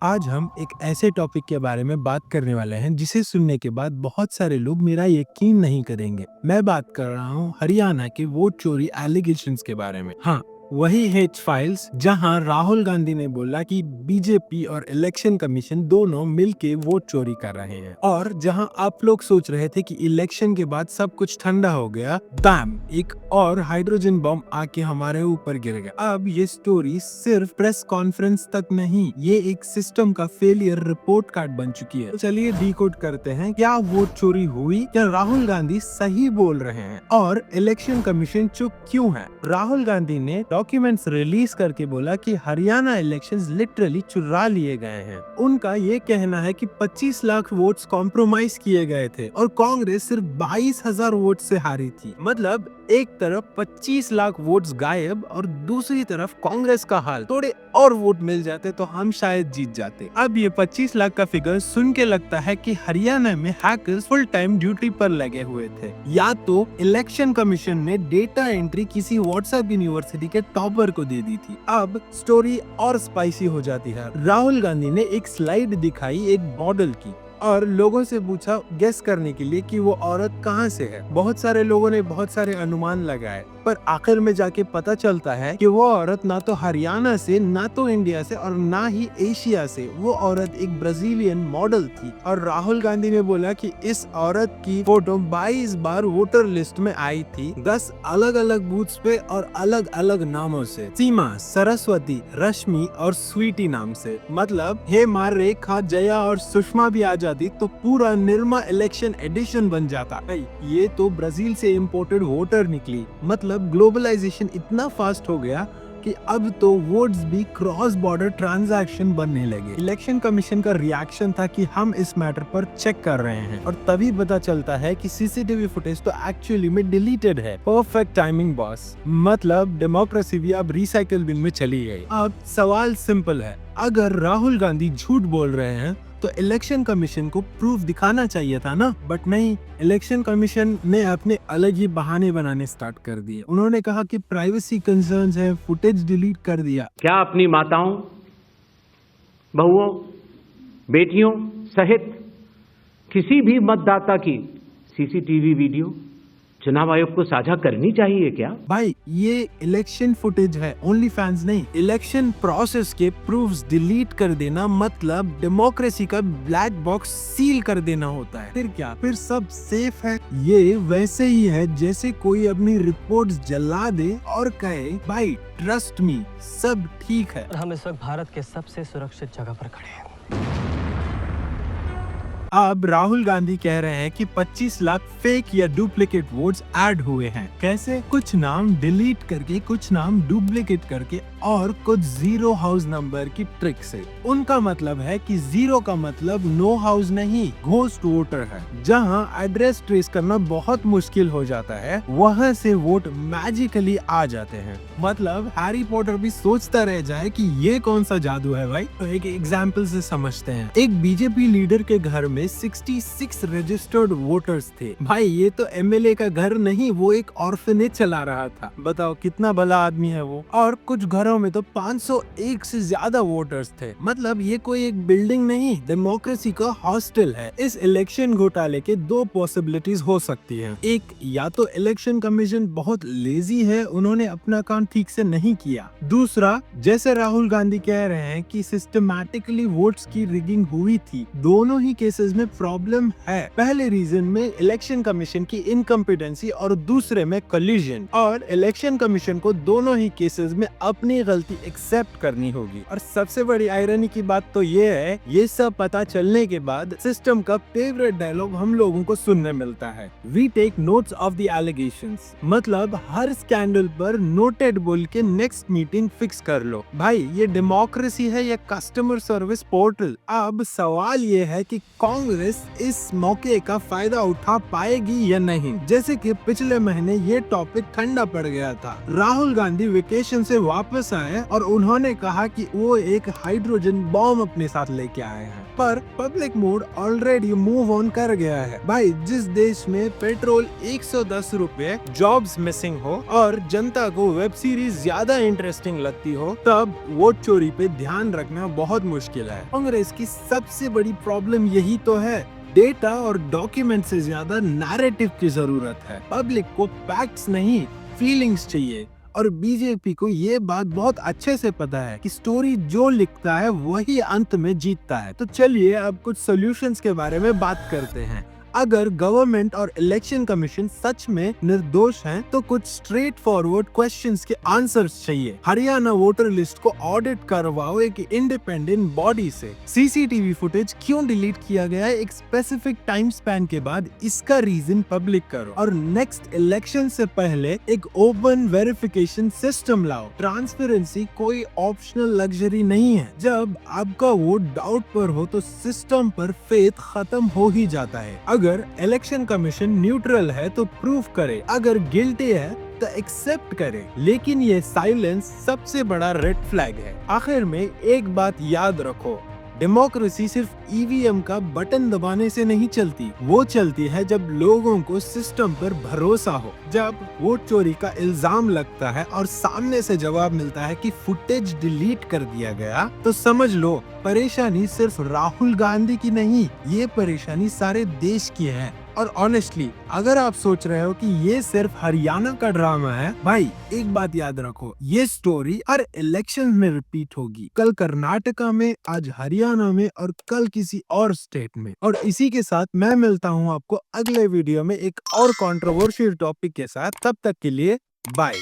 आज हम एक ऐसे टॉपिक के बारे में बात करने वाले हैं जिसे सुनने के बाद बहुत सारे लोग मेरा यकीन नहीं करेंगे। मैं बात कर रहा हूँ हरियाणा के वोट चोरी एलिगेशंस के बारे में। हाँ, वही हेज फाइल्स जहां राहुल गांधी ने बोला कि बीजेपी और इलेक्शन कमीशन दोनों मिलके वोट चोरी कर रहे हैं, और जहां आप लोग सोच रहे थे कि इलेक्शन के बाद सब कुछ ठंडा हो गया, बैम, एक और हाइड्रोजन बम आके हमारे ऊपर गिर गया। अब ये स्टोरी सिर्फ प्रेस कॉन्फ्रेंस तक नहीं, ये एक सिस्टम का फेलियर रिपोर्ट कार्ड बन चुकी है। तो चलिए डिकोड करते हैं, क्या वोट चोरी हुई, क्या राहुल गांधी सही बोल रहे हैं, और इलेक्शन कमीशन चुप क्यों है। राहुल गांधी ने डॉक्यूमेंट्स रिलीज करके बोला कि हरियाणा इलेक्शंस लिटरली चुरा लिए गए हैं। उनका ये कहना है कि 25 लाख वोट्स कॉम्प्रोमाइज किए गए थे और कांग्रेस सिर्फ 22,000 वोट से हारी थी। मतलब एक तरफ 25 लाख वोट्स गायब और दूसरी तरफ कांग्रेस का हाल, थोड़े और वोट मिल जाते तो हम शायद जीत जाते। अब ये 25 लाख का फिगर सुन के लगता है कि हरियाणा में हैकर्स फुल टाइम ड्यूटी पर लगे हुए थे, या तो इलेक्शन कमीशन ने डेटा एंट्री किसी व्हाट्सएप यूनिवर्सिटी के टॉपर को दे दी थी। अब स्टोरी और स्पाइसी हो जाती है। राहुल गांधी ने एक स्लाइड दिखाई एक मॉडल की और लोगों से पूछा गेस करने के लिए कि वो औरत कहाँ से है। बहुत सारे लोगों ने बहुत सारे अनुमान लगाए, पर आखिर में जाके पता चलता है कि वो औरत ना तो हरियाणा से, ना तो इंडिया से, और ना ही एशिया से। वो औरत एक ब्राजीलियन मॉडल थी, और राहुल गांधी ने बोला कि इस औरत की फोटो 22 बार वोटर लिस्ट में आई थी, 10 अलग अलग बूथ्स पे और अलग अलग नामों से, सीमा, सरस्वती, रश्मि और स्वीटी नाम से। मतलब हेमा, रेखा, जया और सुषमा भी आ जाती तो पूरा निर्मा इलेक्शन एडिशन बन जाता। ये तो ब्राजील से इंपोर्टेड वोटर निकली। मतलब ग्लोबलाइजेशन इतना फास्ट हो गया कि अब तो वोट्स भी क्रॉस बॉर्डर ट्रांजैक्शन बनने लगे। इलेक्शन कमीशन का रिएक्शन था कि हम इस मैटर पर चेक कर रहे हैं, और तभी पता चलता है कि सीसीटीवी फुटेज तो एक्चुअली में डिलीटेड है। Perfect timing boss. मतलब डेमोक्रेसी भी अब रिसाइकिल बिन में चली गई। अब सवाल सिंपल है, अगर राहुल गांधी झूठ बोल रहे हैं तो इलेक्शन कमीशन को प्रूफ दिखाना चाहिए था ना, बट नहीं। इलेक्शन कमीशन ने अपने अलग ही बहाने बनाने स्टार्ट कर दिए। उन्होंने कहा कि प्राइवेसी कंसर्न्स है, फुटेज डिलीट कर दिया। क्या अपनी माताओं, बहुओं, बेटियों सहित किसी भी मतदाता की सीसीटीवी वीडियो चुनाव आयोग को साझा करनी चाहिए क्या? भाई, ये इलेक्शन फुटेज है, ओनली फैंस नहीं। इलेक्शन प्रोसेस के प्रूफ्स डिलीट कर देना मतलब डेमोक्रेसी का ब्लैक बॉक्स सील कर देना होता है। फिर क्या, फिर सब सेफ है। ये वैसे ही है जैसे कोई अपनी रिपोर्ट्स जला दे और कहे भाई ट्रस्ट मी, सब ठीक है। हम इस वक्त भारत के सबसे सुरक्षित जगह पर खड़े हैं। अब राहुल गांधी कह रहे हैं कि 25 लाख फेक या डुप्लीकेट वोट्स ऐड हुए हैं। कैसे? कुछ नाम डिलीट करके, कुछ नाम डुप्लीकेट करके, और कुछ जीरो हाउस नंबर की ट्रिक से। उनका मतलब है कि जीरो का मतलब नो हाउस नहीं, घोस्ट वोटर है। जहां एड्रेस ट्रेस करना बहुत मुश्किल हो जाता है, वहां से वोट मैजिकली आ जाते हैं। मतलब हैरी पॉटर भी सोचता रह जाए कि ये कौन सा जादू है भाई। तो एक एग्जाम्पल से समझते हैं। एक बीजेपी लीडर के घर में 66 रजिस्टर्ड वोटर्स थे। भाई ये तो एमएलए का घर नहीं, वो एक ऑर्फनेज चला रहा था। बताओ कितना भला आदमी है वो। और कुछ घरों में तो 501 से ज्यादा वोटर्स थे। मतलब ये कोई एक बिल्डिंग नहीं, डेमोक्रेसी का हॉस्टल है। इस इलेक्शन घोटाले के दो पॉसिबिलिटीज हो सकती हैं। एक, या तो इलेक्शन कमीशन बहुत लेजी है, उन्होंने अपना काम ठीक से नहीं किया। दूसरा, जैसे राहुल गांधी कह रहे हैं कि सिस्टमैटिकली वोट्स की रिगिंग हुई थी। दोनों ही केसेस में प्रॉब्लम है। पहले रीजन में इलेक्शन कमीशन की इनकम्पिटेंसी और दूसरे में कोलिजन, और इलेक्शन कमीशन को दोनों ही केसेस में अपनी गलती एक्सेप्ट करनी होगी। और सबसे बड़ी आयरनी की बात तो ये है, ये सब पता चलने के बाद सिस्टम का फेवरेट डायलॉग हम लोगों को सुनने मिलता है, we take notes of the allegations. मतलब हर स्कैंडल पर नोटेड बोल के नेक्स्ट मीटिंग फिक्स कर लो। भाई ये डेमोक्रेसी है या कस्टमर सर्विस पोर्टल? अब सवाल ये है कि कांग्रेस इस मौके का फायदा उठा पाएगी या नहीं। जैसे कि पिछले महीने ये टॉपिक ठंडा पड़ गया था। राहुल गांधी वेकेशन से वापस पुलिस आए और उन्होंने कहा कि वो एक हाइड्रोजन बॉम्ब अपने साथ लेके आए हैं, पर public mood already move on कर गया है। भाई, जिस देश में पेट्रोल 110 रुपए, जॉब्स मिसिंग हो और जनता को वेब सीरीज ज्यादा इंटरेस्टिंग लगती हो, तब वोट चोरी पे ध्यान रखना बहुत मुश्किल है। कांग्रेस की सबसे बड़ी प्रॉब्लम यही तो है, डेटा और डॉक्यूमेंट से ज्यादा नैरेटिव की जरूरत है। पब्लिक को फैक्ट्स नहीं, फीलिंग्स चाहिए, और बीजेपी को ये बात बहुत अच्छे से पता है कि स्टोरी जो लिखता है वही अंत में जीतता है। तो चलिए अब कुछ सॉल्यूशंस के बारे में बात करते हैं। अगर गवर्नमेंट और इलेक्शन कमीशन सच में निर्दोष हैं, तो कुछ स्ट्रेट फॉरवर्ड क्वेश्चंस के आंसर्स चाहिए। हरियाणा वोटर लिस्ट को ऑडिट करवाओ एक इंडिपेंडेंट बॉडी से। सीसीटीवी फुटेज क्यों डिलीट किया गया है एक स्पेसिफिक टाइम स्पैन के बाद, इसका रीजन पब्लिक करो। और नेक्स्ट इलेक्शन से पहले एक ओपन वेरिफिकेशन सिस्टम लाओ। ट्रांसपेरेंसी कोई ऑप्शनल लग्जरी नहीं है। जब आपका वोट डाउट पर हो तो सिस्टम पर फेथ खत्म हो ही जाता है। अगर इलेक्शन कमीशन न्यूट्रल है तो प्रूफ करे, अगर गिल्टी है तो एक्सेप्ट करे, लेकिन ये साइलेंस सबसे बड़ा रेड फ्लैग है। आखिर में एक बात याद रखो, डेमोक्रेसी सिर्फ ईवीएम का बटन दबाने से नहीं चलती, वो चलती है जब लोगों को सिस्टम पर भरोसा हो। जब वोट चोरी का इल्जाम लगता है और सामने से जवाब मिलता है कि फुटेज डिलीट कर दिया गया, तो समझ लो परेशानी सिर्फ राहुल गांधी की नहीं, ये परेशानी सारे देश की है। और ऑनेस्टली अगर आप सोच रहे हो कि ये सिर्फ हरियाणा का ड्रामा है, भाई एक बात याद रखो, ये स्टोरी हर इलेक्शन में रिपीट होगी। कल कर्नाटका में, आज हरियाणा में और कल किसी और स्टेट में। और इसी के साथ मैं मिलता हूँ आपको अगले वीडियो में एक और कंट्रोवर्शियल टॉपिक के साथ। तब तक के लिए बाय।